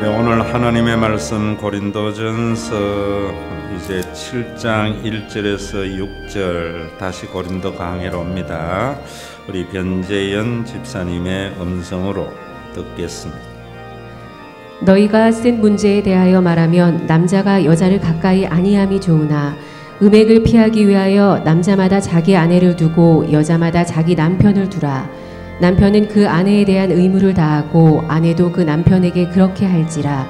네, 오늘 하나님의 말씀 고린도전서 이제 7장 1절에서 6절 다시 고린도 강해로 옵니다. 우리 변재연 집사님의 음성으로 듣겠습니다. 너희가 쓴 문제에 대하여 말하면 남자가 여자를 가까이 아니함이 좋으나 음행을 피하기 위하여 남자마다 자기 아내를 두고 여자마다 자기 남편을 두라. 남편은 그 아내에 대한 의무를 다하고 아내도 그 남편에게 그렇게 할지라.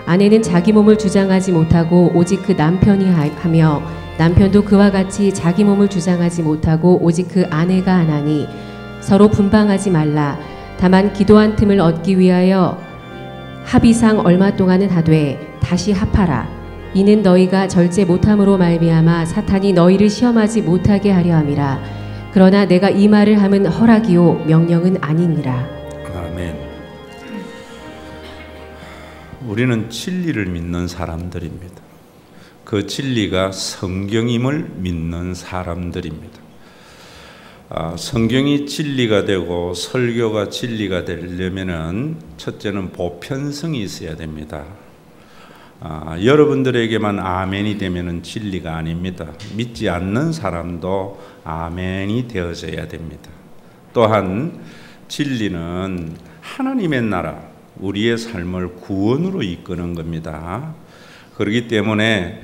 아내는 자기 몸을 주장하지 못하고 오직 그 남편이 하며 남편도 그와 같이 자기 몸을 주장하지 못하고 오직 그 아내가 하나니 서로 분방하지 말라. 다만 기도한 틈을 얻기 위하여 합의상 얼마 동안은 하되 다시 합하라. 이는 너희가 절제 못함으로 말미암아 사탄이 너희를 시험하지 못하게 하려 함이라. 그러나 내가 이 말을 함은 허락이요 명령은 아니니라. 아멘. 우리는 진리를 믿는 사람들입니다. 그 진리가 성경임을 믿는 사람들입니다. 성경이 진리가 되고 설교가 진리가 되려면은 첫째는 보편성이 있어야 됩니다. 여러분들에게만 아멘이 되면은 진리가 아닙니다. 믿지 않는 사람도 아멘이 되어져야 됩니다. 또한 진리는 하나님의 나라, 우리의 삶을 구원으로 이끄는 겁니다. 그렇기 때문에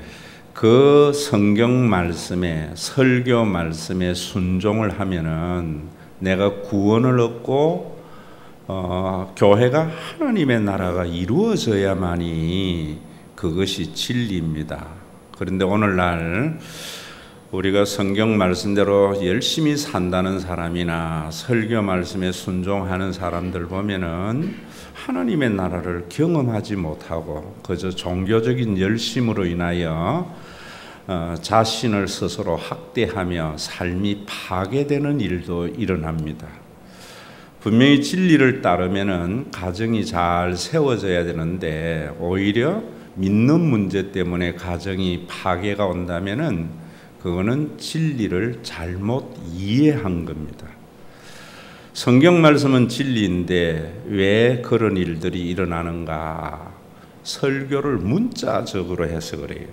그 성경 말씀에, 설교 말씀에 순종을 하면은 내가 구원을 얻고 교회가 하나님의 나라가 이루어져야만이 그것이 진리입니다. 그런데 오늘날 우리가 성경 말씀대로 열심히 산다는 사람이나 설교 말씀에 순종하는 사람들 보면은 하나님의 나라를 경험하지 못하고 그저 종교적인 열심으로 인하여 자신을 스스로 학대하며 삶이 파괴되는 일도 일어납니다. 분명히 진리를 따르면은 가정이 잘 세워져야 되는데 오히려 믿는 문제 때문에 가정이 파괴가 온다면은 그거는 진리를 잘못 이해한 겁니다. 성경 말씀은 진리인데 왜 그런 일들이 일어나는가? 설교를 문자적으로 해서 그래요.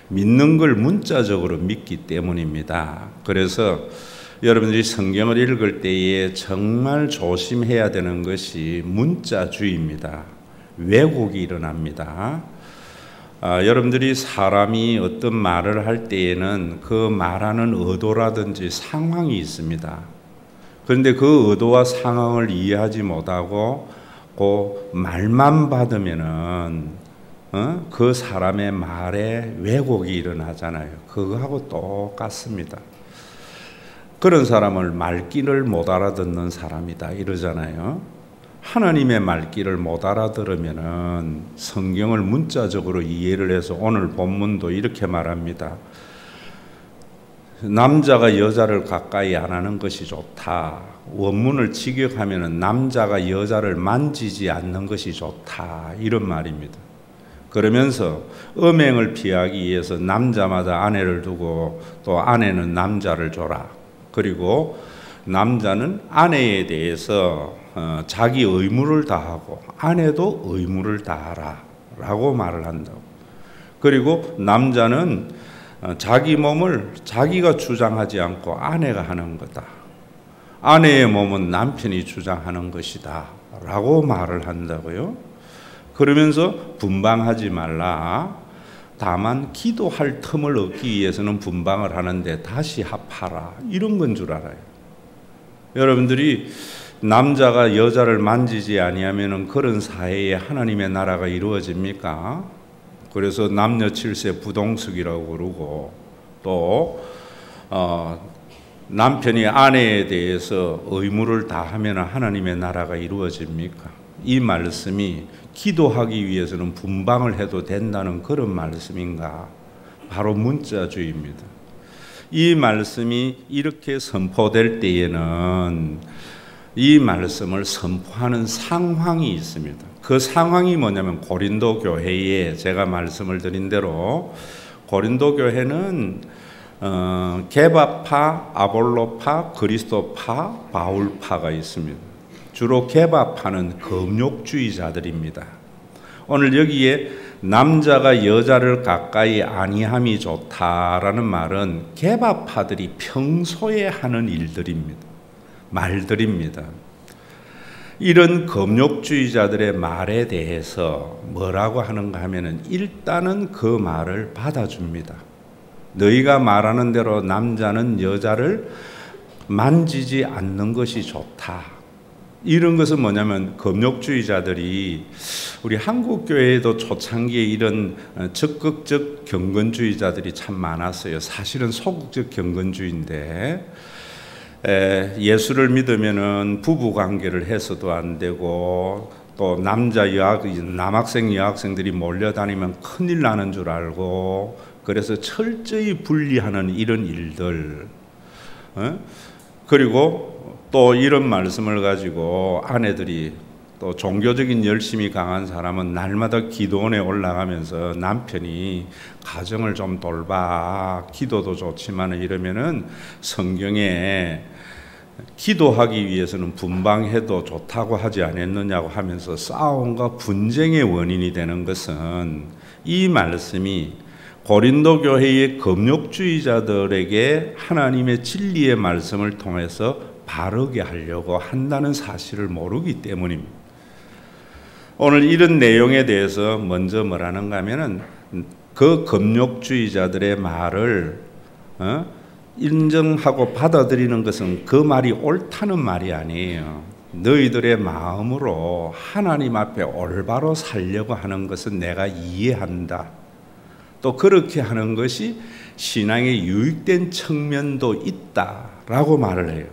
믿는 걸 문자적으로 믿기 때문입니다. 그래서 여러분들이 성경을 읽을 때에 정말 조심해야 되는 것이 문자주의입니다. 왜곡이 일어납니다. 여러분들이 사람이 어떤 말을 할 때에는 그 말하는 의도라든지 상황이 있습니다. 그런데 그 의도와 상황을 이해하지 못하고 그 말만 받으면은 그 사람의 말에 왜곡이 일어나잖아요. 그거하고 똑같습니다. 그런 사람을 말귀를 못 알아듣는 사람이다 이러잖아요. 하나님의 말귀를 못 알아들으면은 성경을 문자적으로 이해를 해서 오늘 본문도 이렇게 말합니다. 남자가 여자를 가까이 안 하는 것이 좋다. 원문을 직역하면은 남자가 여자를 만지지 않는 것이 좋다. 이런 말입니다. 그러면서 음행을 피하기 위해서 남자마다 아내를 두고 또 아내는 남자를 줘라. 그리고 남자는 아내에 대해서 자기 의무를 다하고 아내도 의무를 다하라 라고 말을 한다고. 그리고 남자는 자기 몸을 자기가 주장하지 않고 아내가 하는 거다. 아내의 몸은 남편이 주장하는 것이다 라고 말을 한다고요. 그러면서 분방하지 말라. 다만 기도할 틈을 얻기 위해서는 분방을 하는데 다시 합하라. 이런 건 줄 알아요. 여러분들이 남자가 여자를 만지지 아니하면은 그런 사회에 하나님의 나라가 이루어집니까? 그래서 남녀 7세 부동석이라고 그러고 또 남편이 아내에 대해서 의무를 다하면 하나님의 나라가 이루어집니까? 이 말씀이 기도하기 위해서는 분방을 해도 된다는 그런 말씀인가? 바로 문자주의입니다. 이 말씀이 이렇게 선포될 때에는 이 말씀을 선포하는 상황이 있습니다. 그 상황이 뭐냐면 고린도 교회에 제가 말씀을 드린 대로 고린도 교회는 게바파, 아볼로파, 그리스도파, 바울파가 있습니다. 주로 게바파는 금욕주의자들입니다. 오늘 여기에 남자가 여자를 가까이 아니함이 좋다라는 말은 개바파들이 평소에 하는 일들입니다. 말들입니다. 이런 금욕주의자들의 말에 대해서 뭐라고 하는가 하면은 일단은 그 말을 받아줍니다. 너희가 말하는 대로 남자는 여자를 만지지 않는 것이 좋다. 이런 것은 뭐냐면 금욕주의자들이 우리 한국 교회에도 초창기에 이런 적극적 경건주의자들이 참 많았어요. 사실은 소극적 경건주의인데 예수를 믿으면은 부부 관계를 해서도 안 되고 또 남학생 여학생들이 몰려다니면 큰일 나는 줄 알고 그래서 철저히 분리하는 이런 일들. 그리고 또 이런 말씀을 가지고 아내들이 또 종교적인 열심이 강한 사람은 날마다 기도원에 올라가면서 남편이 가정을 좀 돌봐, 기도도 좋지만 이러면은 성경에 기도하기 위해서는 분방해도 좋다고 하지 않았느냐고 하면서 싸움과 분쟁의 원인이 되는 것은 이 말씀이 고린도 교회의 금욕주의자들에게 하나님의 진리의 말씀을 통해서 바르게 하려고 한다는 사실을 모르기 때문입니다. 오늘 이런 내용에 대해서 먼저 뭐라는가 하면은 그 금욕주의자들의 말을 인정하고 받아들이는 것은 그 말이 옳다는 말이 아니에요. 너희들의 마음으로 하나님 앞에 올바로 살려고 하는 것은 내가 이해한다. 또 그렇게 하는 것이 신앙에 유익된 측면도 있다라고 말을 해요.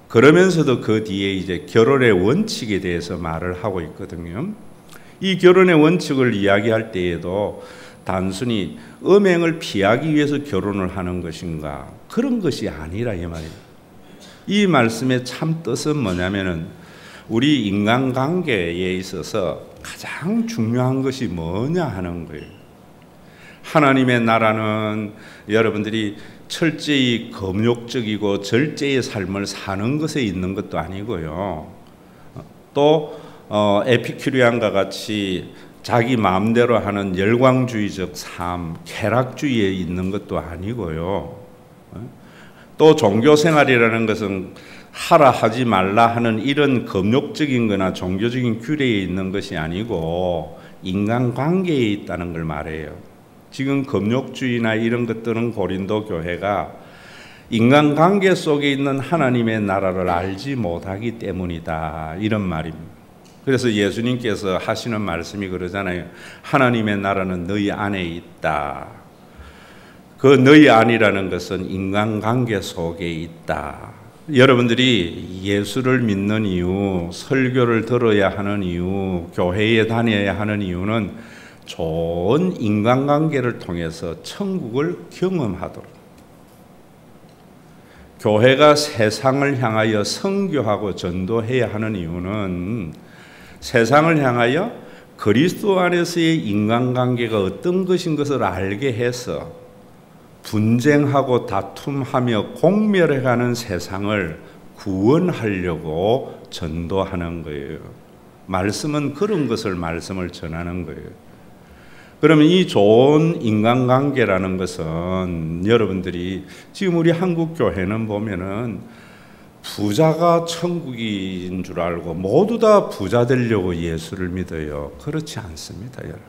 그러면서도 그 뒤에 이제 결혼의 원칙에 대해서 말을 하고 있거든요. 이 결혼의 원칙을 이야기할 때에도 단순히 음행을 피하기 위해서 결혼을 하는 것인가? 그런 것이 아니라 이 말이에요. 이 말씀의 참 뜻은 뭐냐면은 우리 인간관계에 있어서 가장 중요한 것이 뭐냐 하는 거예요. 하나님의 나라는 여러분들이 철저히 금욕적이고 절제의 삶을 사는 것에 있는 것도 아니고요. 또 에피큐리안과 같이 자기 마음대로 하는 열광주의적 삶, 쾌락주의에 있는 것도 아니고요. 또 종교생활이라는 것은 하라 하지 말라 하는 이런 금욕적인 거나 종교적인 규례에 있는 것이 아니고 인간관계에 있다는 걸 말해요. 지금 금욕주의나 이런 것들은 고린도 교회가 인간관계 속에 있는 하나님의 나라를 알지 못하기 때문이다. 이런 말입니다. 그래서 예수님께서 하시는 말씀이 그러잖아요. 하나님의 나라는 너희 안에 있다. 그 너희 안이라는 것은 인간관계 속에 있다. 여러분들이 예수를 믿는 이유, 설교를 들어야 하는 이유, 교회에 다녀야 하는 이유는 좋은 인간관계를 통해서 천국을 경험하도록. 교회가 세상을 향하여 선교하고 전도해야 하는 이유는 세상을 향하여 그리스도 안에서의 인간관계가 어떤 것인 것을 알게 해서 분쟁하고 다툼하며 공멸해가는 세상을 구원하려고 전도하는 거예요. 말씀은 그런 것을 말씀을 전하는 거예요. 그러면 이 좋은 인간관계라는 것은 여러분들이 지금 우리 한국 교회는 보면은 부자가 천국인 줄 알고 모두 다 부자 되려고 예수를 믿어요. 그렇지 않습니다, 여러분.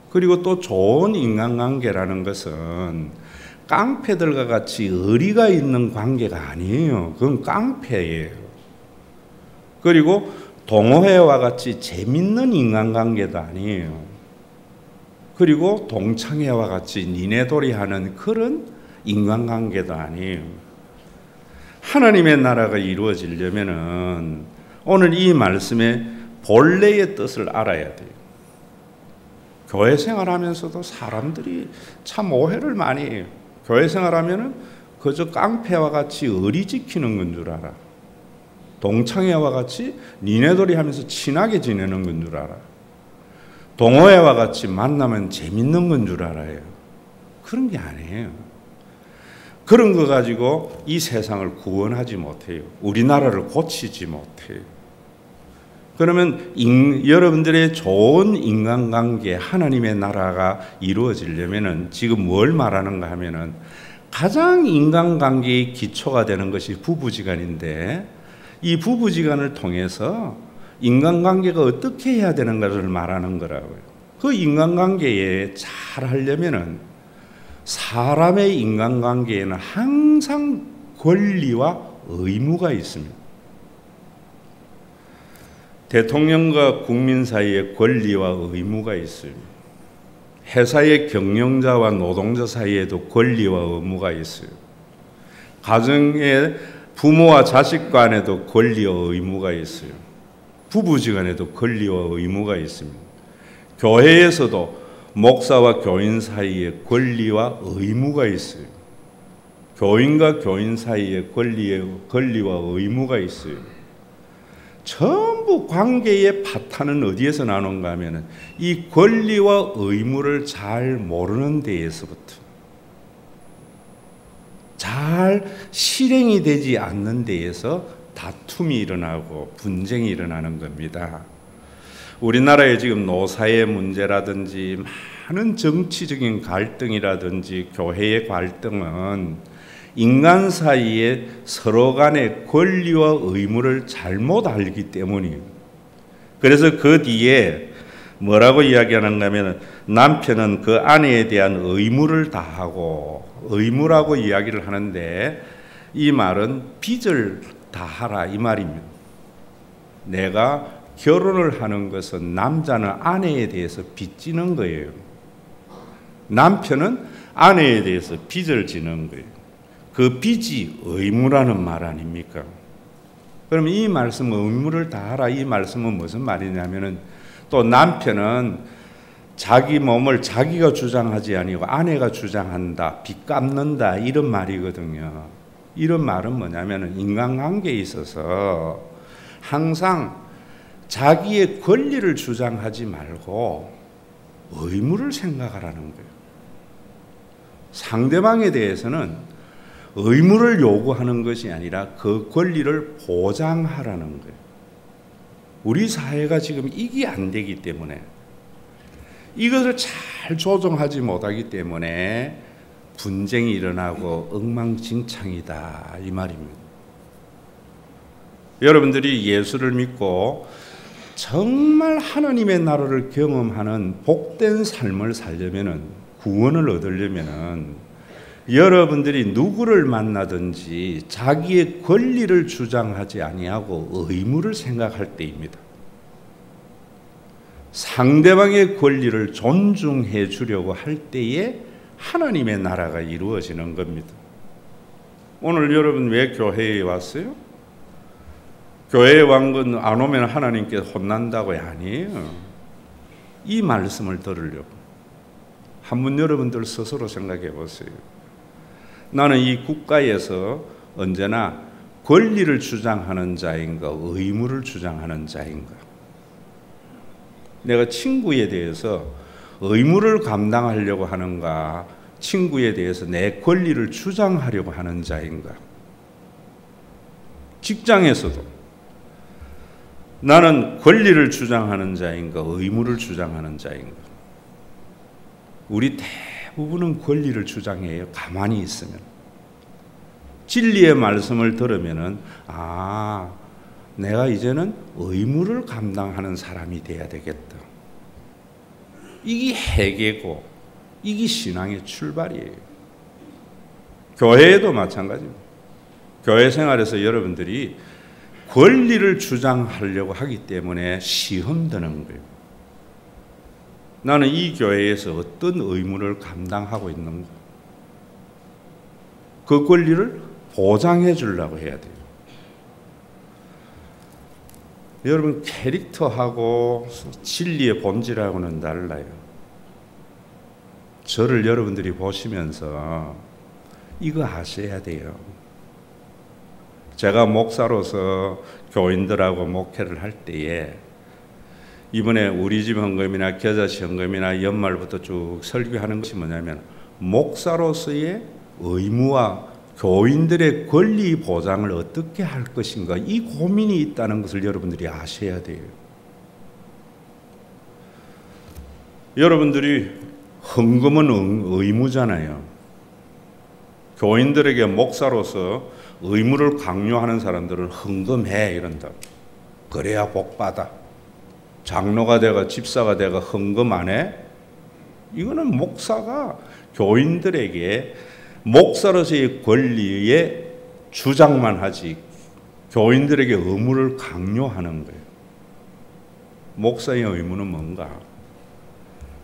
그리고 또 좋은 인간관계라는 것은 깡패들과 같이 의리가 있는 관계가 아니에요. 그건 깡패예요. 그리고 동호회와 같이 재밌는 인간관계도 아니에요. 그리고 동창회와 같이 니네돌이하는 그런 인간관계도 아니에요. 하나님의 나라가 이루어지려면은 오늘 이 말씀의 본래의 뜻을 알아야 돼요. 교회 생활하면서도 사람들이 참 오해를 많이 해요. 교회 생활하면은 그저 깡패와 같이 의리 지키는 건 줄 알아. 동창회와 같이 니네돌이 하면서 친하게 지내는 건 줄 알아. 동호회와 같이 만나면 재밌는 건 줄 알아요. 그런 게 아니에요. 그런 거 가지고 이 세상을 구원하지 못해요. 우리나라를 고치지 못해요. 그러면 여러분들의 좋은 인간관계, 하나님의 나라가 이루어지려면은 지금 뭘 말하는가 하면은 가장 인간관계의 기초가 되는 것이 부부지간인데, 이 부부지간을 통해서 인간관계가 어떻게 해야 되는가를 말하는 거라고요. 그 인간관계에 잘 하려면은 사람의 인간관계에는 항상 권리와 의무가 있습니다. 대통령과 국민 사이에 권리와 의무가 있어요. 회사의 경영자와 노동자 사이에도 권리와 의무가 있어요. 가정의 부모와 자식 간에도 권리와 의무가 있어요. 부부지간에도 권리와 의무가 있습니다. 교회에서도 목사와 교인 사이에 권리와 의무가 있어요. 교인과 교인 사이에 권리와 의무가 있어요. 전부 관계의 바탕은 어디에서 나오는가 하면 이 권리와 의무를 잘 모르는 데에서부터, 잘 실행이 되지 않는 데에서 다툼이 일어나고 분쟁이 일어나는 겁니다. 우리나라의 지금 노사의 문제라든지 많은 정치적인 갈등이라든지 교회의 갈등은 인간 사이에 서로 간의 권리와 의무를 잘못 알기 때문이에요. 그래서 그 뒤에 뭐라고 이야기하는가 하면 남편은 그 아내에 대한 의무를 다하고, 의무라고 이야기를 하는데 이 말은 빚을 다하라 이 말입니다. 내가 결혼을 하는 것은 남자는 아내에 대해서 빚지는 거예요. 남편은 아내에 대해서 빚을 지는 거예요. 그 빚이 의무라는 말 아닙니까? 그럼 이 말씀, 의무를 다하라 이 말씀은 무슨 말이냐면은, 또 남편은 자기 몸을 자기가 주장하지 아니고 아내가 주장한다, 빚 갚는다 이런 말이거든요. 이런 말은 뭐냐면은 인간관계에 있어서 항상 자기의 권리를 주장하지 말고 의무를 생각하라는 거예요. 상대방에 대해서는 의무를 요구하는 것이 아니라 그 권리를 보장하라는 거예요. 우리 사회가 지금 이게 안 되기 때문에, 이것을 잘 조정하지 못하기 때문에 분쟁이 일어나고 엉망진창이다 이 말입니다. 여러분들이 예수를 믿고 정말 하나님의 나라를 경험하는 복된 삶을 살려면은, 구원을 얻으려면은 여러분들이 누구를 만나든지 자기의 권리를 주장하지 아니하고 의무를 생각할 때입니다. 상대방의 권리를 존중해 주려고 할 때에 하나님의 나라가 이루어지는 겁니다. 오늘 여러분 왜 교회에 왔어요? 교회에 온 건 안 오면 하나님께 혼난다고 아니에요. 이 말씀을 들으려고. 한번 여러분들 스스로 생각해 보세요. 나는 이 국가에서 언제나 권리를 주장하는 자인가, 의무를 주장하는 자인가? 내가 친구에 대해서 의무를 감당하려고 하는가, 친구에 대해서 내 권리를 주장하려고 하는 자인가? 직장에서도 나는 권리를 주장하는 자인가, 의무를 주장하는 자인가? 우리 대부분은 권리를 주장해요. 가만히 있으면. 진리의 말씀을 들으면은, 아, 내가 이제는 의무를 감당하는 사람이 돼야 되겠다. 이게 회개고, 이게 신앙의 출발이에요. 교회에도 마찬가지입니다. 교회 생활에서 여러분들이 권리를 주장하려고 하기 때문에 시험 드는 거예요. 나는 이 교회에서 어떤 의무를 감당하고 있는가? 그 권리를 보장해 주려고 해야 돼요. 여러분, 캐릭터하고 진리의 본질하고는 달라요. 저를 여러분들이 보시면서 이거 아셔야 돼요. 제가 목사로서 교인들하고 목회를 할 때에 이번에 우리 집 헌금이나 겨자씨 헌금이나 연말부터 쭉 설교하는 것이 뭐냐면 목사로서의 의무와 교인들의 권리 보장을 어떻게 할 것인가, 이 고민이 있다는 것을 여러분들이 아셔야 돼요. 여러분들이 헌금은 의무잖아요. 교인들에게 목사로서 의무를 강요하는 사람들은 헌금해 이런다. 그래야 복받아. 장로가 되고 집사가 되고 헌금 안 해? 이거는 목사가 교인들에게 목사로서의 권리에 주장만 하지 교인들에게 의무를 강요하는 거예요. 목사의 의무는 뭔가?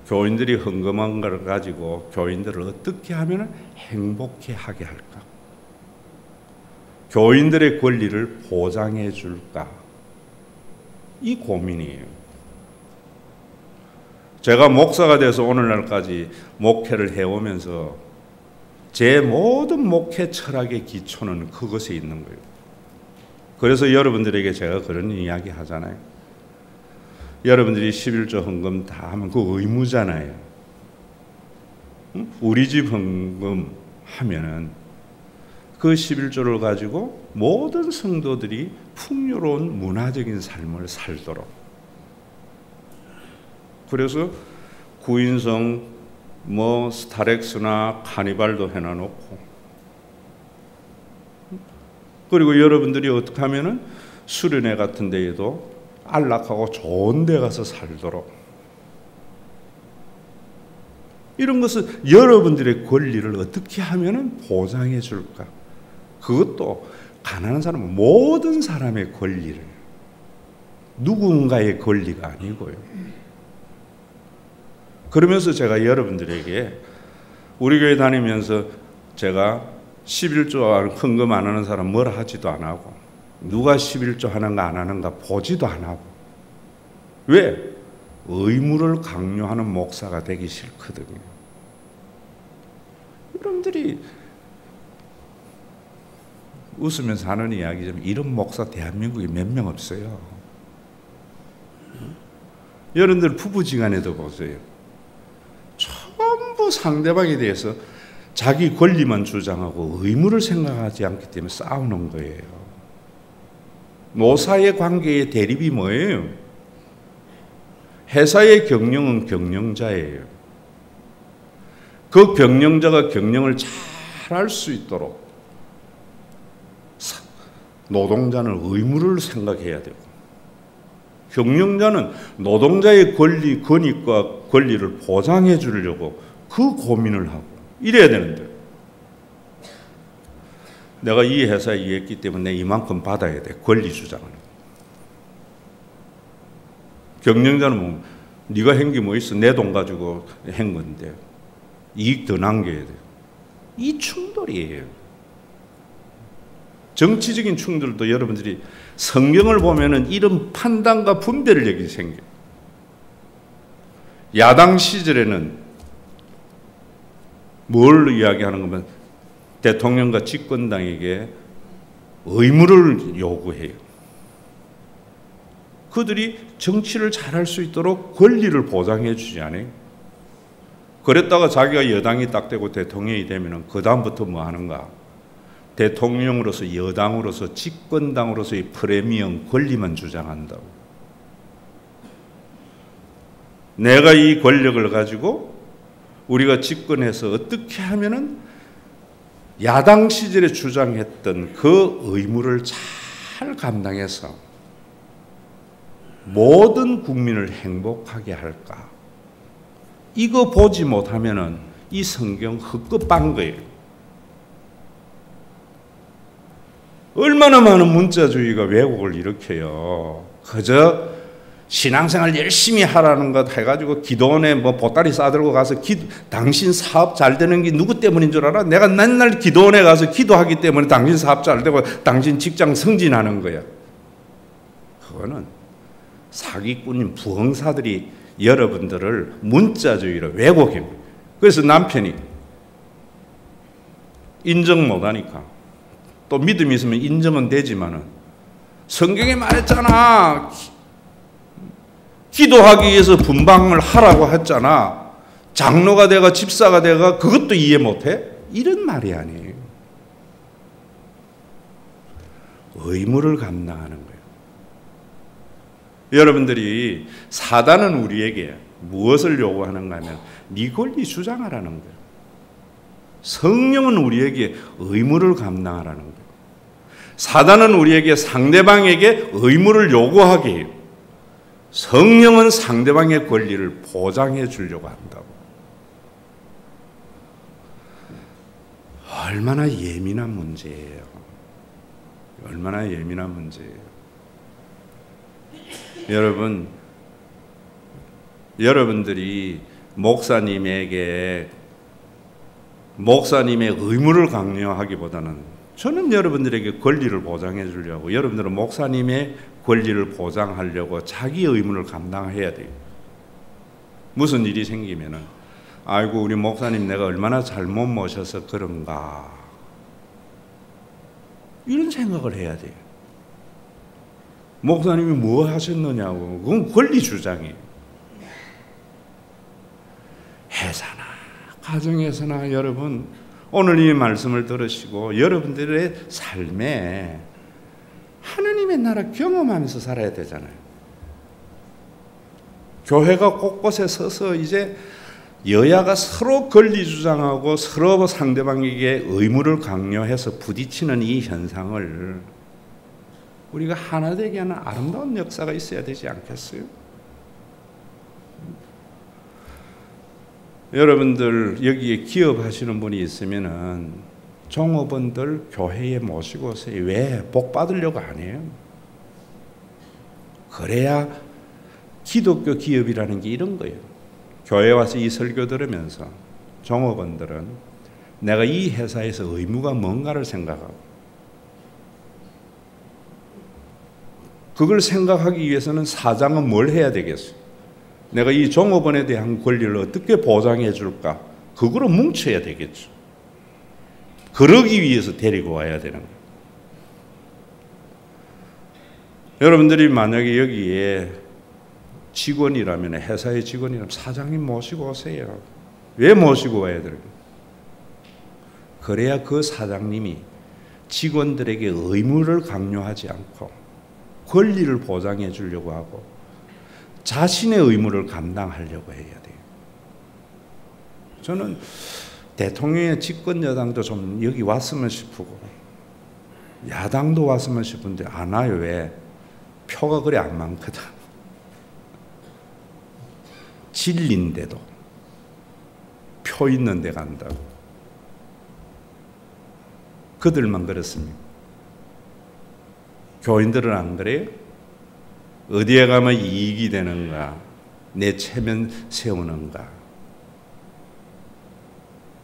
교인들이 헌금한 걸 가지고 교인들을 어떻게 하면 행복해 하게 할까? 교인들의 권리를 보장해 줄까? 이 고민이에요. 제가 목사가 돼서 오늘날까지 목회를 해오면서 제 모든 목회 철학의 기초는 그것에 있는 거예요. 그래서 여러분들에게 제가 그런 이야기 하잖아요. 여러분들이 11조 헌금 다 하면 그 의무잖아요. 우리 집 헌금 하면은 그 11조를 가지고 모든 성도들이 풍요로운 문화적인 삶을 살도록. 그래서 구인성 스타렉스나 카니발도 해놔놓고, 그리고 여러분들이 어떻게 하면은 수련회 같은 데에도 안락하고 좋은 데 가서 살도록, 이런 것을 여러분들의 권리를 어떻게 하면은 보장해 줄까? 그것도 가난한 사람은 모든 사람의 권리를, 누군가의 권리가 아니고요. 그러면서 제가 여러분들에게 우리 교회 다니면서 제가 11조 헌금 안 하는 사람 뭐라 하지도 안 하고, 누가 11조 하는가 안 하는가 보지도 안 하고. 왜? 의무를 강요하는 목사가 되기 싫거든요. 여러분들이 웃으면서 하는 이야기지만 이런 목사 대한민국에 몇 명 없어요. 여러분들 부부지간에도 보세요. 전부 상대방에 대해서 자기 권리만 주장하고 의무를 생각하지 않기 때문에 싸우는 거예요. 노사의 관계의 대립이 뭐예요? 회사의 경영은 경영자예요. 그 경영자가 경영을 잘 할 수 있도록 노동자는 의무를 생각해야 되고, 경영자는 노동자의 권리, 권익과 권리를 보장해 주려고 그 고민을 하고 이래야 되는데, 내가 이 회사에 일했기 때문에 이만큼 받아야 돼. 권리 주장을. 경영자는 뭐 네가 한 게 뭐 있어? 내 돈 가지고 한 건데 이익 더 남겨야 돼. 이 충돌이에요. 정치적인 충돌도 여러분들이 성경을 보면은 이런 판단과 분별을 여기 생겨요. 야당 시절에는 뭘 이야기하는 거면 대통령과 집권당에게 의무를 요구해요. 그들이 정치를 잘할 수 있도록 권리를 보장해 주지 않아요. 그랬다가 자기가 여당이 딱 되고 대통령이 되면은 그 다음부터 뭐 하는가? 대통령으로서, 여당으로서, 집권당으로서의 프리미엄 권리만 주장한다고. 내가 이 권력을 가지고 우리가 집권해서 어떻게 하면은 야당 시절에 주장했던 그 의무를 잘 감당해서 모든 국민을 행복하게 할까? 이거 보지 못하면은 이 성경 헛것반 거예요. 얼마나 많은 문자주의가 왜곡을 일으켜요. 그저 신앙생활 열심히 하라는 것 해가지고 기도원에 뭐 보따리 싸들고 가서 당신 사업 잘 되는 게 누구 때문인 줄 알아? 내가 맨날 기도원에 가서 기도하기 때문에 당신 사업 잘 되고 당신 직장 승진하는 거야. 그거는 사기꾼인 부흥사들이 여러분들을 문자주의로 왜곡해. 그래서 남편이 인정 못하니까, 또 믿음이 있으면 인정은 되지만은 성경에 말했잖아. 기도하기 위해서 분방을 하라고 했잖아. 장로가 되가 집사가 되가 그것도 이해 못해? 이런 말이 아니에요. 의무를 감당하는 거예요. 여러분들이 사단은 우리에게 무엇을 요구하는가 하면 네 권리 주장하라는 거예요. 성령은 우리에게 의무를 감당하라는 거예요. 사단은 우리에게 상대방에게 의무를 요구하게 해요. 성령은 상대방의 권리를 보장해 주려고 한다고. 얼마나 예민한 문제예요. 얼마나 예민한 문제예요. 여러분들이 목사님의 의무를 강요하기보다는 저는 여러분들에게 권리를 보장해 주려고, 여러분들은 목사님의 권리를 보장하려고 자기 의무를 감당해야 돼요. 무슨 일이 생기면은 아이고 우리 목사님 내가 얼마나 잘못 모셔서 그런가, 이런 생각을 해야 돼요. 목사님이 뭐 하셨느냐고, 그건 권리 주장이에요. 회사나 가정에서나 여러분 오늘 이 말씀을 들으시고 여러분들의 삶에 하나님의 나라 경험하면서 살아야 되잖아요. 교회가 곳곳에 서서 이제 여야가 서로 권리 주장하고 서로 상대방에게 의무를 강요해서 부딪히는 이 현상을 우리가 하나 되게 하는 아름다운 역사가 있어야 되지 않겠어요? 여러분들 여기에 기업하시는 분이 있으면은 종업원들 교회에 모시고 오세요. 왜? 복 받으려고 안 해요. 그래야 기독교 기업이라는 게 이런 거예요. 교회 와서 이 설교 들으면서 종업원들은 내가 이 회사에서 의무가 뭔가를 생각하고, 그걸 생각하기 위해서는 사장은 뭘 해야 되겠어요? 내가 이 종업원에 대한 권리를 어떻게 보장해 줄까? 그거로 뭉쳐야 되겠죠. 그러기 위해서 데리고 와야 되는 거예요. 여러분들이 만약에 여기에 직원이라면, 회사의 직원이라면 사장님 모시고 오세요. 왜 모시고 와야 될까요? 그래야 그 사장님이 직원들에게 의무를 강요하지 않고 권리를 보장해 주려고 하고 자신의 의무를 감당하려고 해야 돼요. 저는 대통령의 집권 여당도 좀 여기 왔으면 싶고 야당도 왔으면 싶은데 안 와요. 왜? 표가 그리 안 많거든. 진리인데도 표 있는 데 간다고. 그들만 그렇습니까? 교인들은 안 그래요? 어디에 가면 이익이 되는가? 내 체면 세우는가?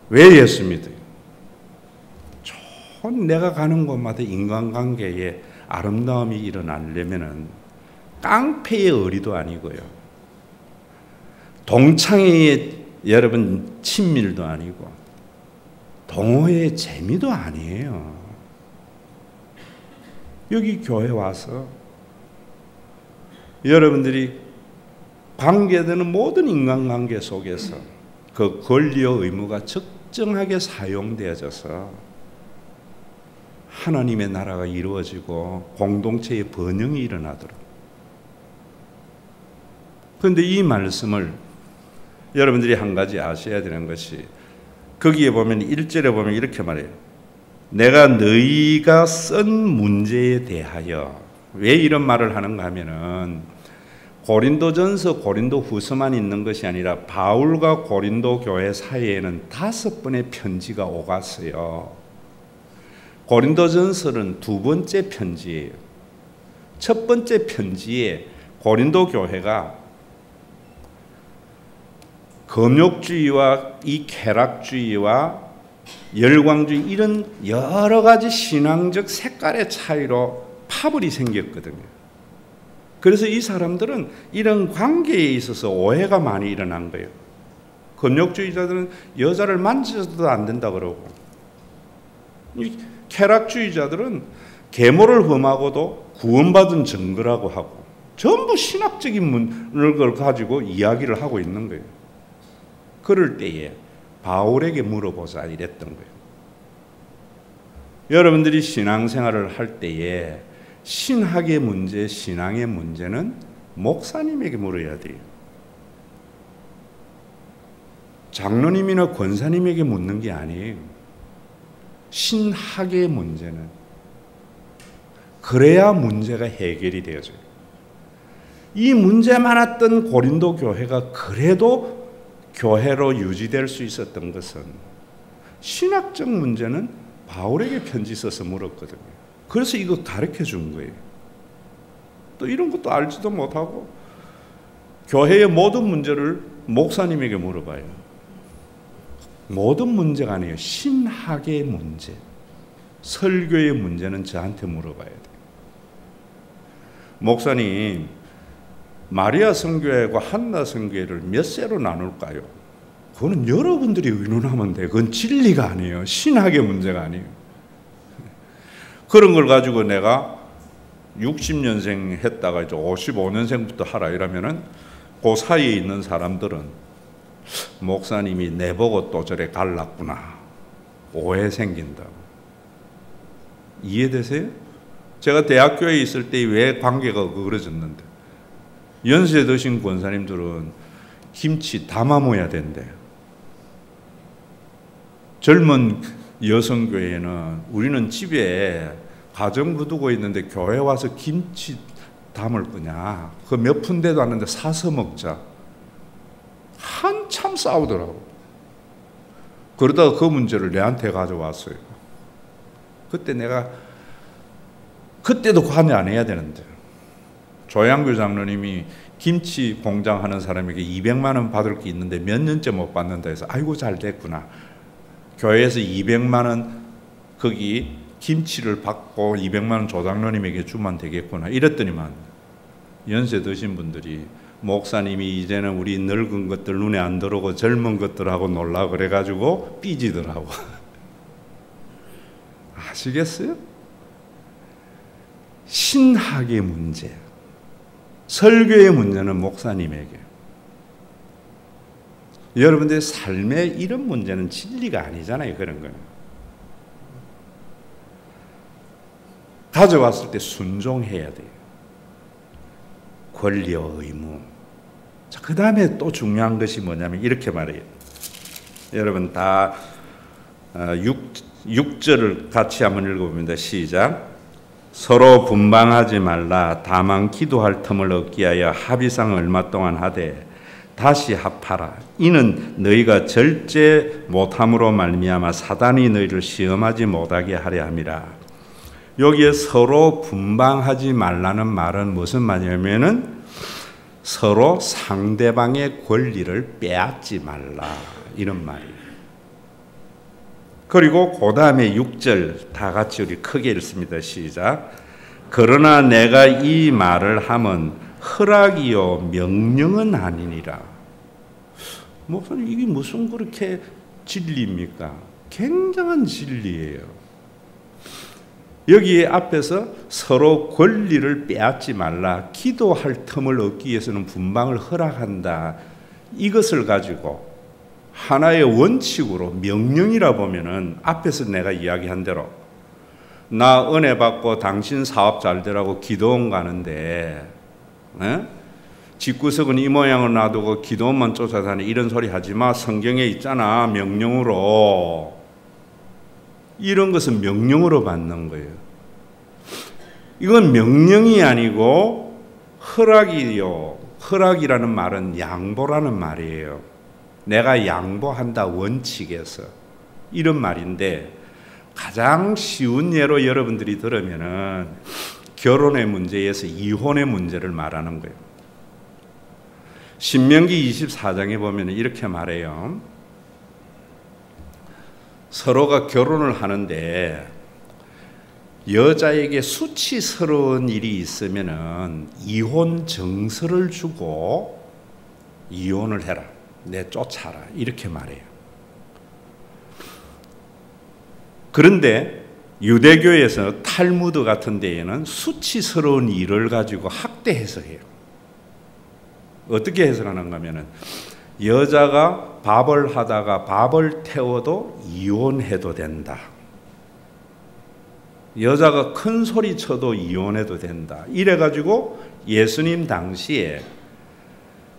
왜 예수 믿어요? 좋은 내가 가는 곳마다 인간관계에 아름다움이 일어나려면은 깡패의 의리도 아니고요. 동창회의 여러분 친밀도 아니고 동호회의 재미도 아니에요. 여기 교회 와서 여러분들이 관계되는 모든 인간관계 속에서 그 권리와 의무가 적정하게 사용되어져서 하나님의 나라가 이루어지고 공동체의 번영이 일어나도록. 그런데 이 말씀을 여러분들이 한 가지 아셔야 되는 것이, 거기에 보면 1절에 보면 이렇게 말해요. 내가 너희가 쓴 문제에 대하여. 왜 이런 말을 하는가 하면은 고린도전서 고린도후서만 있는 것이 아니라 바울과 고린도 교회 사이에는 5번의 편지가 오갔어요. 고린도전서는 2번째 편지예요. 첫 번째 편지에 고린도 교회가 금욕주의와 이 쾌락주의와 열광주의 이런 여러 가지 신앙적 색깔의 차이로 파벌이 생겼거든요. 그래서 이 사람들은 이런 관계에 있어서 오해가 많이 일어난 거예요. 금욕주의자들은 여자를 만져도 안 된다 그러고, 이 쾌락주의자들은 계모를 험하고도 구원받은 증거라고 하고, 전부 신학적인 문을 가지고 이야기를 하고 있는 거예요. 그럴 때에 바울에게 물어보자 이랬던 거예요. 여러분들이 신앙생활을 할 때에 신학의 문제, 신앙의 문제는 목사님에게 물어야 돼요. 장로님이나 권사님에게 묻는 게 아니에요. 신학의 문제는. 그래야 문제가 해결이 되어져요. 이 문제 많았던 고린도 교회가 그래도 교회로 유지될 수 있었던 것은 신학적 문제는 바울에게 편지 써서 물었거든요. 그래서 이거 가르쳐 준 거예요. 또 이런 것도 알지도 못하고 교회의 모든 문제를 목사님에게 물어봐요. 모든 문제가 아니에요. 신학의 문제, 설교의 문제는 저한테 물어봐야 돼요. 목사님, 마리아 성교회와 한나 성교회를 몇 세로 나눌까요? 그거는 여러분들이 의논하면 돼요. 그건 진리가 아니에요. 신학의 문제가 아니에요. 그런 걸 가지고 내가 60년생 했다가 이제 55년생부터 하라 이러면은 그 사이에 있는 사람들은 목사님이 내보고 또 저래 갈랐구나. 오해 생긴다고. 이해되세요? 제가 대학교에 있을 때 왜 관계가 그러졌는데 연세 드신 권사님들은 김치 담아모야 된대요. 젊은 여성교회는 우리는 집에 가정부 두고 있는데 교회 와서 김치 담을 거냐. 그 몇 푼대도 않는데 사서 먹자. 한참 싸우더라고. 그러다가 그 문제를 내한테 가져왔어요. 그때 내가 그때도 관여 안 해야 되는데 조양교 장로님이 김치 공장 하는 사람에게 200만 원 받을 게 있는데 몇 년째 못 받는다 해서 아이고 잘 됐구나. 교회에서 200만 원 거기 김치를 받고 200만 원 조장로님에게 주면 되겠구나. 이랬더니만 연세 드신 분들이 목사님이 이제는 우리 늙은 것들 눈에 안 들어오고 젊은 것들하고 놀라 그래가지고 삐지더라고. 아시겠어요? 신학의 문제, 설교의 문제는 목사님에게. 여러분들의 삶의 이런 문제는 진리가 아니잖아요. 그런 거는. 가져왔을 때 순종해야 돼요. 권리와 의무. 자, 그 다음에 또 중요한 것이 뭐냐면 이렇게 말해요. 여러분 다 6절을 같이 한번 읽어봅니다. 시작. 서로 분방하지 말라. 다만 기도할 틈을 얻기 위하여 합의상을 얼마 동안 하되 다시 합하라. 이는 너희가 절제 못함으로 말미암아 사단이 너희를 시험하지 못하게 하려 함이라. 여기에 서로 분방하지 말라는 말은 무슨 말이냐면은 서로 상대방의 권리를 빼앗지 말라 이런 말이에요. 그리고 그 다음에 6절 다 같이 우리 크게 읽습니다. 시작. 그러나 내가 이 말을 하면 허락이요 명령은 아니니라. 목사님 이게 무슨 그렇게 진리입니까? 굉장한 진리예요. 여기 앞에서 서로 권리를 빼앗지 말라. 기도할 틈을 얻기 위해서는 분방을 허락한다. 이것을 가지고 하나의 원칙으로 명령이라 보면은 앞에서 내가 이야기한 대로 나 은혜 받고 당신 사업 잘 되라고 기도원 가는데 집구석은 이 모양을 놔두고 기도원만 쫓아다니 이런 소리 하지 마. 성경에 있잖아. 명령으로. 이런 것은 명령으로 받는 거예요. 이건 명령이 아니고 허락이요. 허락이라는 말은 양보라는 말이에요. 내가 양보한다 원칙에서 이런 말인데 가장 쉬운 예로 여러분들이 들으면은 결혼의 문제에서 이혼의 문제를 말하는 거예요. 신명기 24장에 보면 이렇게 말해요. 서로가 결혼을 하는데 여자에게 수치스러운 일이 있으면은 이혼 정서를 주고 이혼을 해라. 내쫓아라. 이렇게 말해요. 그런데 유대교에서 탈무드 같은 데에는 수치스러운 일을 가지고 학대해서 해요. 어떻게 해석하는가 하면은 여자가 밥을 하다가 밥을 태워도 이혼해도 된다. 여자가 큰 소리 쳐도 이혼해도 된다. 이래가지고 예수님 당시에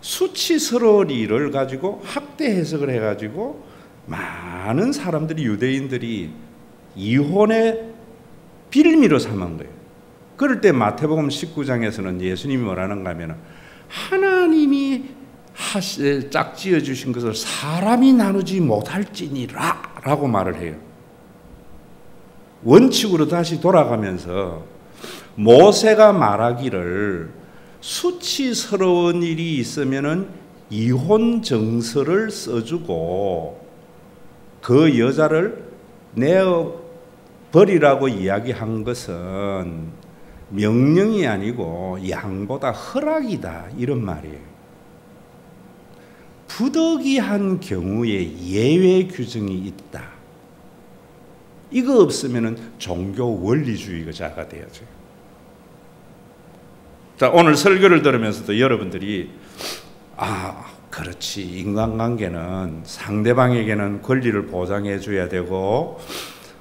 수치스러운 일을 가지고 학대 해석을 해가지고 많은 사람들이, 유대인들이 이혼의 빌미로 삼은 거예요. 그럴 때 마태복음 19장에서는 예수님이 뭐라는가 하면, 하나님이 짝지어 주신 것을 사람이 나누지 못할지니라 라고 말을 해요. 원칙으로 다시 돌아가면서 모세가 말하기를 수치스러운 일이 있으면은 이혼 정서를 써주고 그 여자를 내어 버리라고 이야기한 것은 명령이 아니고 양보다 허락이다, 이런 말이에요. 부득이한 경우에 예외 규정이 있다. 이거 없으면 종교 원리주의자가 돼야죠. 자, 오늘 설교를 들으면서도 여러분들이 그렇지, 인간관계는 상대방에게는 권리를 보장해 줘야 되고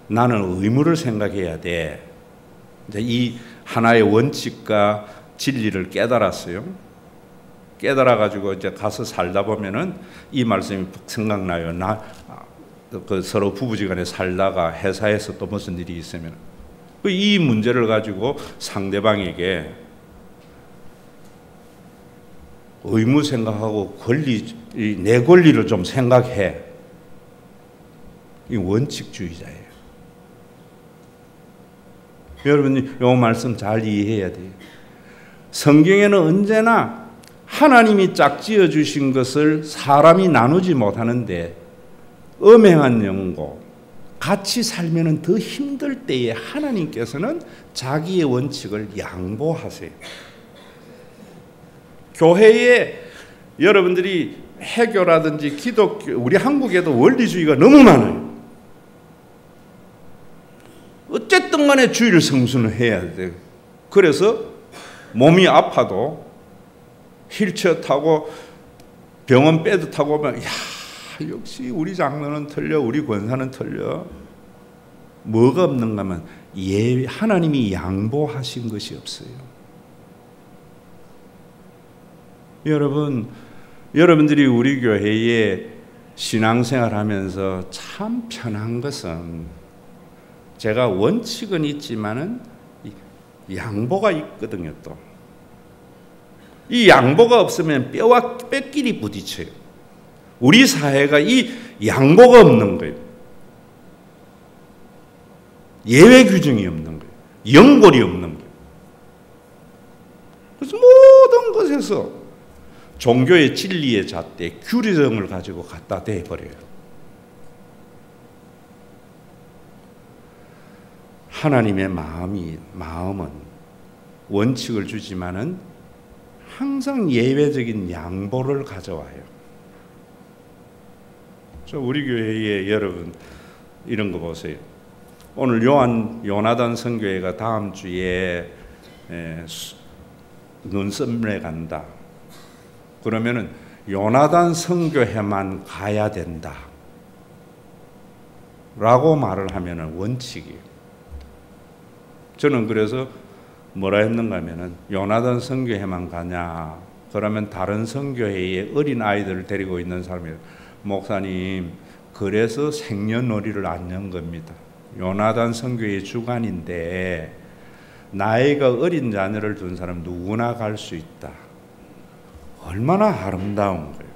나는 의무를 생각해야 돼. 이제 이 하나의 원칙과 진리를 깨달았어요. 깨달아가지고 이제 가서 살다 보면은 이 말씀이 생각나요. 서로 부부지간에 살다가 회사에서 또 무슨 일이 있으면 이 문제를 가지고 상대방에게 의무 생각하고 내 권리를 좀 생각해. 이 원칙주의자예요. 여러분이 이 말씀 잘 이해해야 돼요. 성경에는 언제나 하나님이 짝지어 주신 것을 사람이 나누지 못하는데 엄행한 영고 같이 살면 더 힘들 때에 하나님께서는 자기의 원칙을 양보하세요. 교회에 여러분들이 해교라든지 기독교, 우리 한국에도 원리주의가 너무 많아요. 어쨌든 간에 주일 성수는 해야 돼요. 그래서 몸이 아파도 휠체어 타고 병원 베드 타고 오면 역시 우리 장로는 틀려, 우리 권사는 틀려. 뭐가 없는가 하면 하나님이 양보하신 것이 없어요. 여러분들이 우리 교회에 신앙생활 하면서 참 편한 것은 제가 원칙은 있지만은 양보가 있거든요. 또 이 양보가 없으면 뼈와 뼈끼리 부딪혀요. 우리 사회가 이 양보가 없는 거예요. 예외 규정이 없는 거예요. 연골이 없는 거예요. 그래서 모든 것에서 종교의 진리의 잣대, 규리정을 가지고 갖다 대버려요. 하나님의 마음은 원칙을 주지만은 항상 예외적인 양보를 가져와요. 우리 교회에 여러분 이런 거 보세요. 오늘 요나단 선교회가 다음 주에 눈썰매 간다. 그러면은 요나단 선교회만 가야 된다 라고 말을 하면은 원칙이에요. 저는 그래서 뭐라 했는가 하면은 요나단 선교회만 가냐, 그러면 다른 선교회에 어린 아이들을 데리고 있는 사람이, 목사님 그래서 생년월일을 안 연 겁니다. 요나단 선교회의 주관인데 나이가 어린 자녀를 둔 사람 누구나 갈 수 있다. 얼마나 아름다운 거예요.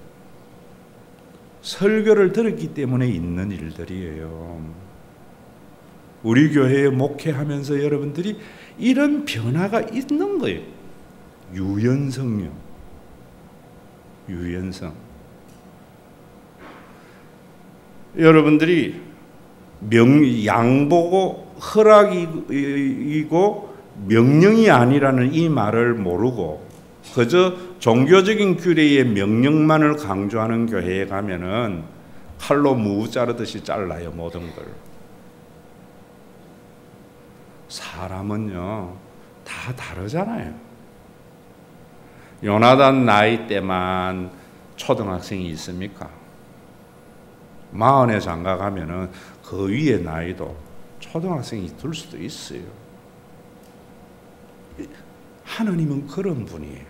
설교를 들었기 때문에 있는 일들이에요. 우리 교회에 목회하면서 여러분들이 이런 변화가 있는 거예요. 유연성요. 유연성. 여러분들이 양보고 허락이고 명령이 아니라는 이 말을 모르고 그저 종교적인 규례의 명령만을 강조하는 교회에 가면은 칼로 무 자르듯이 잘라요, 모든 걸. 사람은요 다 다르잖아요. 요나단 나이 때만 초등학생이 있습니까? 40에 장가 가면은 그 위에 나이도 초등학생이 들 수도 있어요. 하나님은 그런 분이에요.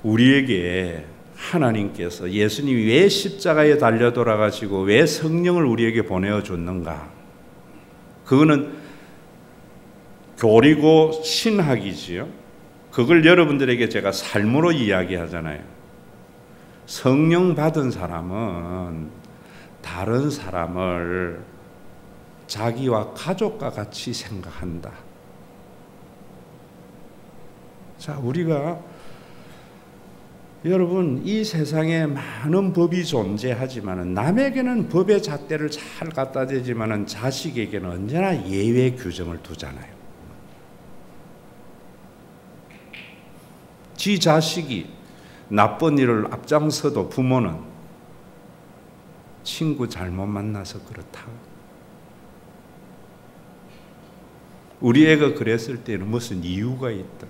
우리에게 하나님께서 예수님이 왜 십자가에 달려 돌아가시고 왜 성령을 우리에게 보내어줬는가? 그거는 교리고 신학이지요. 그걸 여러분들에게 제가 삶으로 이야기하잖아요. 성령 받은 사람은 다른 사람을 자기와 가족과 같이 생각한다. 자, 우리가 여러분 이 세상에 많은 법이 존재하지만 남에게는 법의 잣대를 잘 갖다 대지만 자식에게는 언제나 예외 규정을 두잖아요. 지 자식이 나쁜 일을 앞장서도 부모는 친구 잘못 만나서 그렇다. 우리 애가 그랬을 때는 무슨 이유가 있다.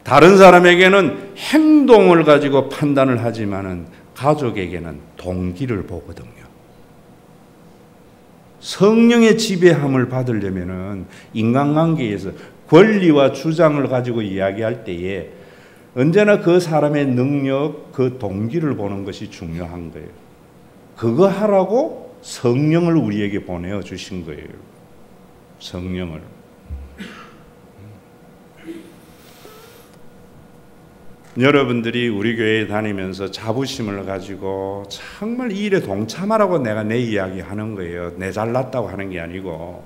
다른 사람에게는 행동을 가지고 판단을 하지만은 가족에게는 동기를 보거든요. 성령의 지배함을 받으려면은 인간관계에서 권리와 주장을 가지고 이야기할 때에 언제나 그 사람의 능력, 그 동기를 보는 것이 중요한 거예요. 그거 하라고 성령을 우리에게 보내어 주신 거예요. 성령을. 여러분들이 우리 교회에 다니면서 자부심을 가지고 정말 이 일에 동참하라고 내가 내 이야기 하는 거예요. 내 잘났다고 하는 게 아니고.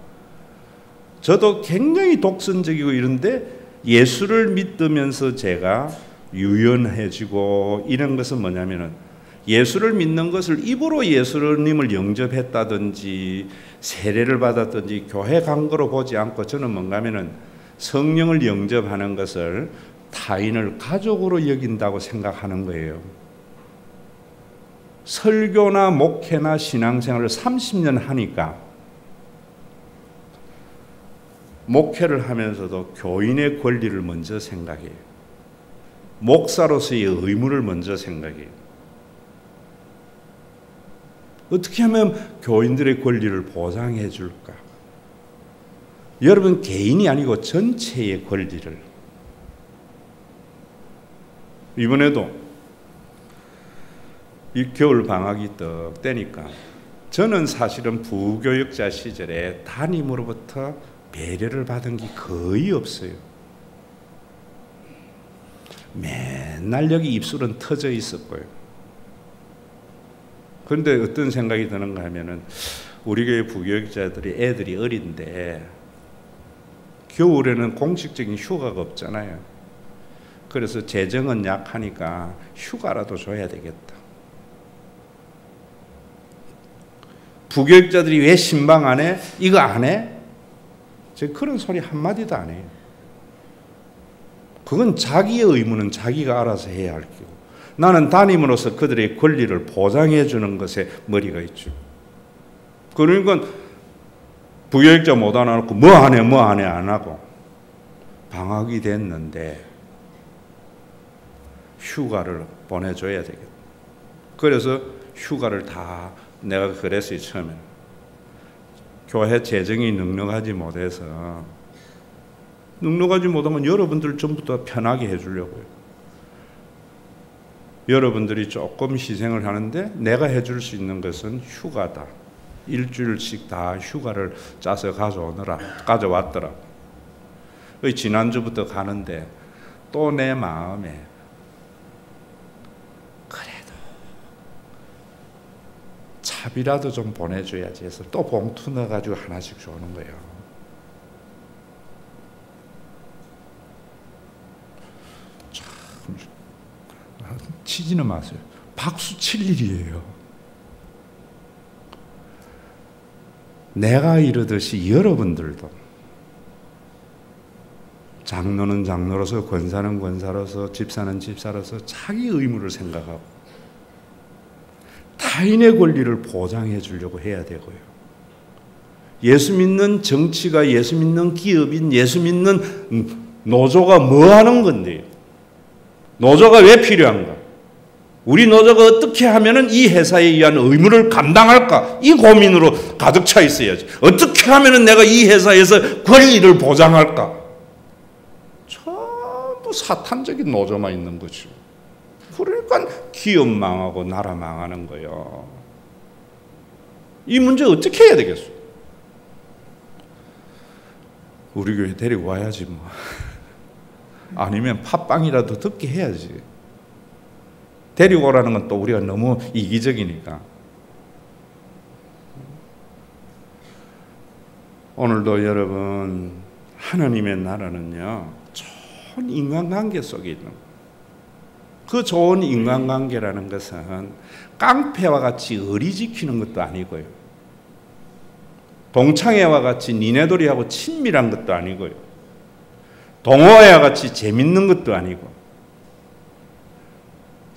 저도 굉장히 독선적이고 이런데 예수를 믿으면서 제가 유연해지고 이런 것은 뭐냐면은 예수를 믿는 것을 입으로 예수님을 영접했다든지 세례를 받았든지 교회 간 거로 보지 않고 저는 뭔가 하면은 성령을 영접하는 것을 타인을 가족으로 여긴다고 생각하는 거예요. 설교나 목회나 신앙생활을 30년 하니까 목회를 하면서도 교인의 권리를 먼저 생각해요. 목사로서의 의무를 먼저 생각해요. 어떻게 하면 교인들의 권리를 보장해 줄까? 여러분 개인이 아니고 전체의 권리를. 이번에도 이 겨울 방학이 떡 되니까 저는 사실은 부교육자 시절에 담임으로부터 배려를 받은 게 거의 없어요. 맨날 여기 입술은 터져 있었고요. 그런데 어떤 생각이 드는가 하면은 우리 교회 부교육자들이 애들이 어린데 겨울에는 공식적인 휴가가 없잖아요. 그래서 재정은 약하니까 휴가라도 줘야 되겠다. 부교육자들이 왜 신방 안 해? 이거 안 해? 제가 그런 소리 한마디도 안 해요. 그건 자기의 의무는 자기가 알아서 해야 할 거고 나는 담임으로서 그들의 권리를 보장해 주는 것에 머리가 있죠. 그러니까 부교육자 못 안 하고 뭐 안 해 안 하고 방학이 됐는데 휴가를 보내줘야 되겠다. 그래서 휴가를 다 내가 그랬어요. 처음에 교회 재정이 넉넉하지 못해서 넉넉하지 못하면 여러분들 전부 다 편하게 해주려고요. 여러분들이 조금 희생을 하는데 내가 해줄 수 있는 것은 휴가다. 일주일씩 다 휴가를 짜서 가져왔더라고. 지난주부터 가는데 또 내 마음에 그래도 차비라도 좀 보내줘야지 해서 또 봉투 넣어가지고 하나씩 주는 거예요. 참 치지는 마세요. 박수 칠 일이에요. 내가 이러듯이 여러분들도 장로는 장로로서, 권사는 권사로서, 집사는 집사로서 자기 의무를 생각하고 타인의 권리를 보장해 주려고 해야 되고요. 예수 믿는 정치가, 예수 믿는 기업인, 예수 믿는 노조가 뭐 하는 건데요? 노조가 왜 필요한가? 우리 노조가 어떻게 하면 이 회사에 의한 의무를 감당할까? 이 고민으로 가득 차 있어야지. 어떻게 하면 내가 이 회사에서 권리를 보장할까? 전부 사탄적인 노조만 있는 거죠. 그러니까 기업 망하고 나라 망하는 거예요. 이 문제 어떻게 해야 되겠어? 우리 교회 데리고 와야지 뭐. 아니면 팟빵이라도 듣게 해야지. 데리고 오라는 건 또 우리가 너무 이기적이니까. 오늘도 여러분, 하나님의 나라는요, 좋은 인간관계 속에 있는 거예요. 그 좋은 인간관계라는 것은 깡패와 같이 의리 지키는 것도 아니고요. 동창회와 같이 니네돌이하고 친밀한 것도 아니고요. 동호회와 같이 재밌는 것도 아니고,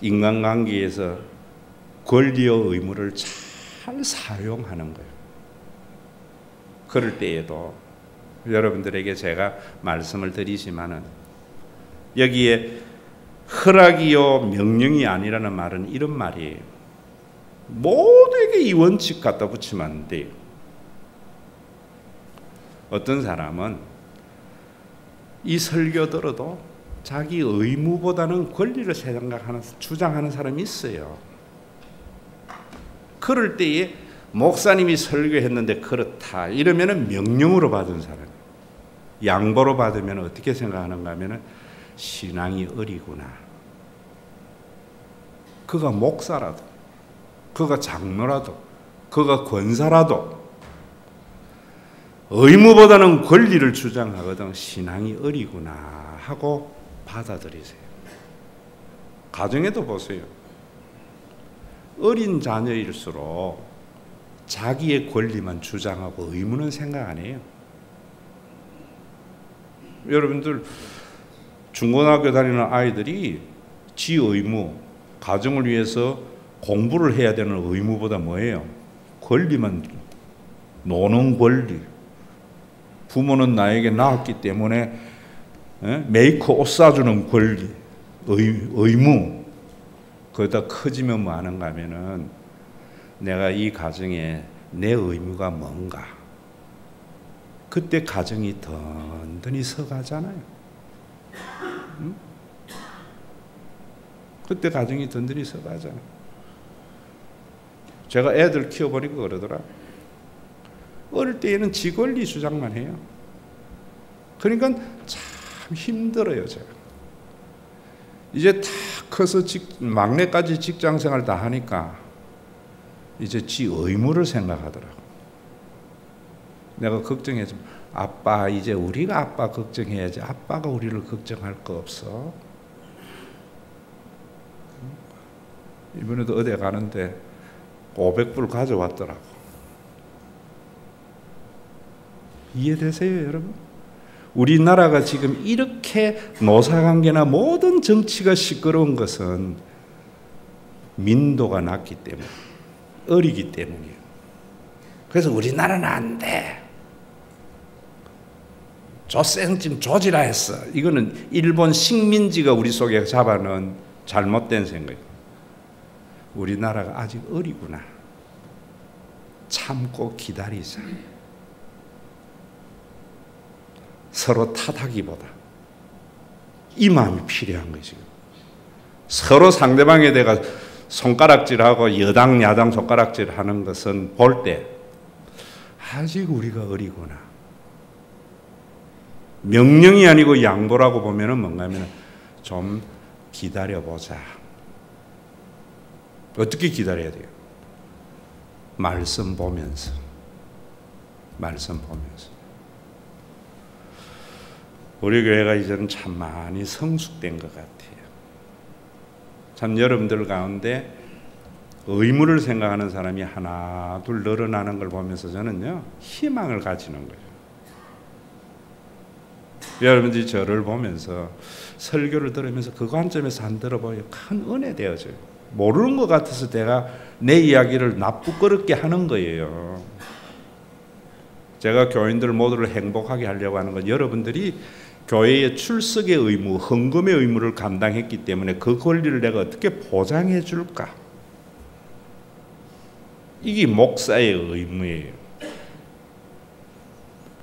인간관계에서 권리와 의무를 잘 사용하는 거예요. 그럴 때에도 여러분들에게 제가 말씀을 드리지만은, 여기에 허락이요 명령이 아니라는 말은 이런 말이에요. 모두에게 이 원칙 갖다 붙이면 안 돼요. 어떤 사람은 이 설교 들어도 자기 의무보다는 권리를 주장하는 사람이 있어요. 그럴 때에 목사님이 설교했는데 그렇다 이러면은 명령으로 받은 사람이에요. 양보로 받으면 어떻게 생각하는가 하면은 신앙이 어리구나. 그가 목사라도, 그가 장로라도, 그가 권사라도 의무보다는 권리를 주장하거든 신앙이 어리구나 하고 받아들이세요. 가정에도 보세요. 어린 자녀일수록 자기의 권리만 주장하고 의무는 생각 안 해요. 여러분들 중고등학교 다니는 아이들이 지 의무, 가정을 위해서 공부를 해야 되는 의무보다 뭐예요? 권리만, 노는 권리. 부모는 나에게 낳았기 때문에 메이커 옷 사주는 권리, 의무. 그러다 커지면 뭐 하는가 하면은 내가 이 가정에 내 의무가 뭔가. 그때 가정이 든든히 서가잖아요. 응? 그때 가정이 든든히 서가잖아요. 제가 애들 키워보니까 그러더라. 어릴 때에는 지 권리 주장만 해요. 그러니까 참 힘들어요, 제가. 이제 다 커서 막내까지 직장생활 다 하니까 이제 지 의무를 생각하더라고. 내가 걱정해서 아빠 이제 우리가 아빠 걱정해야지. 아빠가 우리를 걱정할 거 없어. 이번에도 어디 가는데 500불 가져왔더라고. 이해되세요, 여러분? 우리나라가 지금 이렇게 노사관계나 모든 정치가 시끄러운 것은 민도가 낮기 때문에, 어리기 때문이에요. 그래서 우리나라는 안 돼. 조센증 조지라 했어. 이거는 일본 식민지가 우리 속에 잡아놓은 잘못된 생각이에요. 우리나라가 아직 어리구나. 참고 기다리자. 서로 탓하기보다 이 마음이 필요한 거지. 서로 상대방에 대해 손가락질하고 여당 야당 손가락질하는 것은 볼 때 아직 우리가 어리구나. 명령이 아니고 양보라고 보면은 뭔가 하면 좀 기다려보자. 어떻게 기다려야 돼요? 말씀 보면서. 말씀 보면서. 우리 교회가 이제는 참 많이 성숙된 것 같아요. 참 여러분들 가운데 의무를 생각하는 사람이 하나 둘 늘어나는 걸 보면서 저는요 희망을 가지는 거예요. 여러분들이 저를 보면서 설교를 들으면서 그 관점에서 안 들어보면 큰 은혜 되어져요. 모르는 것 같아서 내가 내 이야기를 나쁘끄럽게 하는 거예요. 제가 교인들 모두를 행복하게 하려고 하는 건 여러분들이 교회의 출석의 의무, 헌금의 의무를 감당했기 때문에 그 권리를 내가 어떻게 보장해 줄까? 이게 목사의 의무예요.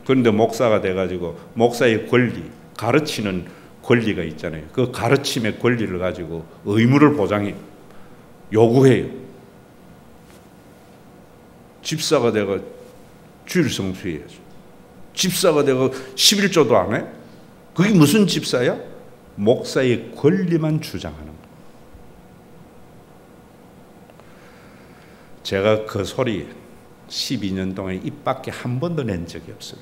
그런데 목사가 돼가지고 목사의 권리, 가르치는 권리가 있잖아요. 그 가르침의 권리를 가지고 의무를 보장해 요구해요. 집사가 돼가 주일 성수해야죠. 집사가 돼가 11조도 안 해? 그게 무슨 집사야? 목사의 권리만 주장하는 거예요. 제가 그 소리 12년 동안 입 밖에 한 번도 낸 적이 없어요.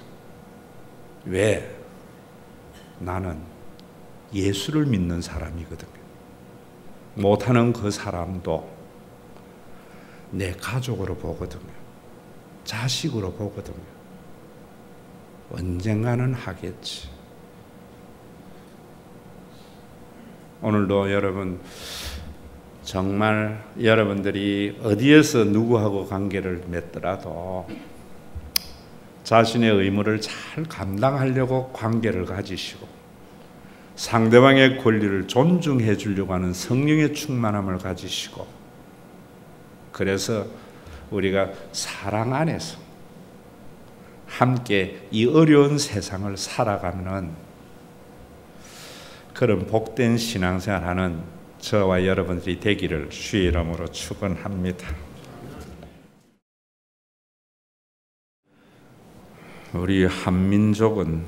왜? 나는 예수를 믿는 사람이거든요. 못하는 그 사람도 내 가족으로 보거든요. 자식으로 보거든요. 언젠가는 하겠지. 오늘도 여러분 정말 여러분들이 어디에서 누구하고 관계를 맺더라도 자신의 의무를 잘 감당하려고 관계를 가지시고 상대방의 권리를 존중해 주려고 하는 성령의 충만함을 가지시고 그래서 우리가 사랑 안에서 함께 이 어려운 세상을 살아가는 그런 복된 신앙생활하는 저와 여러분들이 되기를 주의 이름으로 축원합니다. 우리 한민족은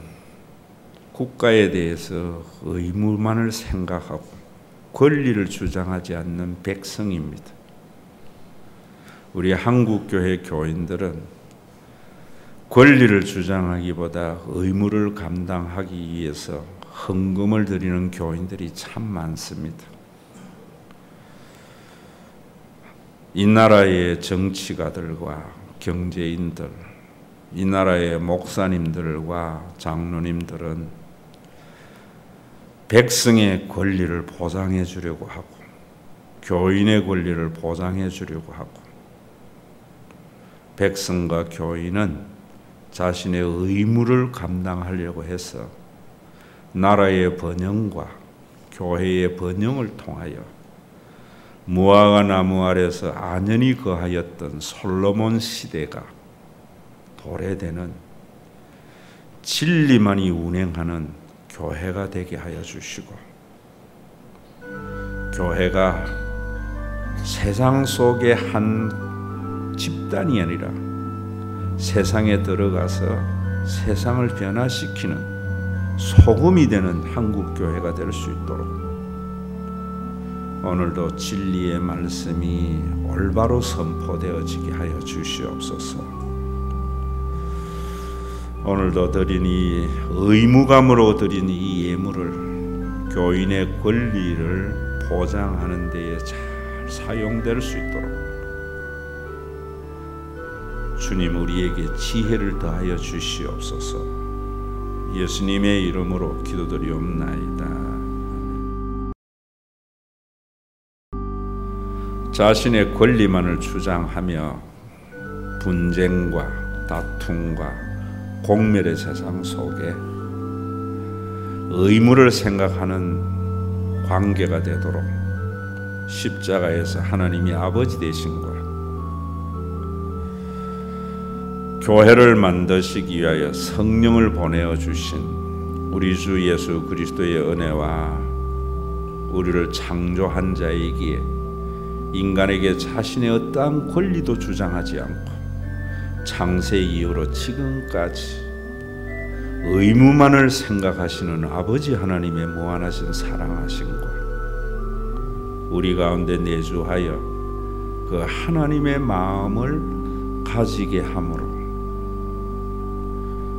국가에 대해서 의무만을 생각하고 권리를 주장하지 않는 백성입니다. 우리 한국교회 교인들은 권리를 주장하기보다 의무를 감당하기 위해서 헌금을 드리는 교인들이 참 많습니다. 이 나라의 정치가들과 경제인들, 이 나라의 목사님들과 장로님들은 백성의 권리를 보장해 주려고 하고 교인의 권리를 보장해 주려고 하고 백성과 교인은 자신의 의무를 감당하려고 해서 나라의 번영과 교회의 번영을 통하여 무화과 나무 아래서 안연히 거하였던 솔로몬 시대가 도래되는 진리만이 운행하는 교회가 되게 하여 주시고 교회가 세상 속의 한 집단이 아니라 세상에 들어가서 세상을 변화시키는 소금이 되는 한국교회가 될 수 있도록 오늘도 진리의 말씀이 올바로 선포되어지게 하여 주시옵소서. 오늘도 드린 이 의무감으로 드린 이 예물을 교인의 권리를 보장하는 데에 잘 사용될 수 있도록 주님 우리에게 지혜를 더하여 주시옵소서. 예수님의 이름으로 기도드리옵나이다. 자신의 권리만을 주장하며 분쟁과 다툼과 공멸의 세상 속에 의무를 생각하는 관계가 되도록 십자가에서 하나님이 아버지 되신 것, 교회를 만드시기 위하여 성령을 보내어 주신 우리 주 예수 그리스도의 은혜와 우리를 창조한 자이기에 인간에게 자신의 어떠한 권리도 주장하지 않고 창세 이후로 지금까지 의무만을 생각하시는 아버지 하나님의 무한하신 사랑하신 것 우리 가운데 내주하여 그 하나님의 마음을 가지게 함으로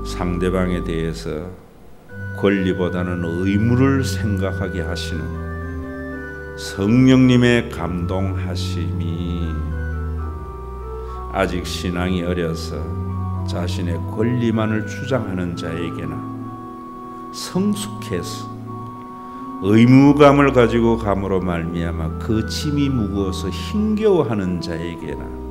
상대방에 대해서 권리보다는 의무를 생각하게 하시는 성령님의 감동하심이 아직 신앙이 어려서 자신의 권리만을 주장하는 자에게나 성숙해서 의무감을 가지고 감으로 말미암아 그 짐이 무거워서 힘겨워하는 자에게나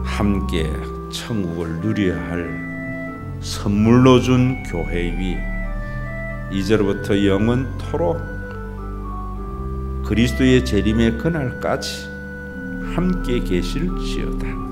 함께 천국을 누려야 할 선물로 준 교회 위에 이제로부터 영원토록 그리스도의 재림의 그날까지 함께 계실지어다.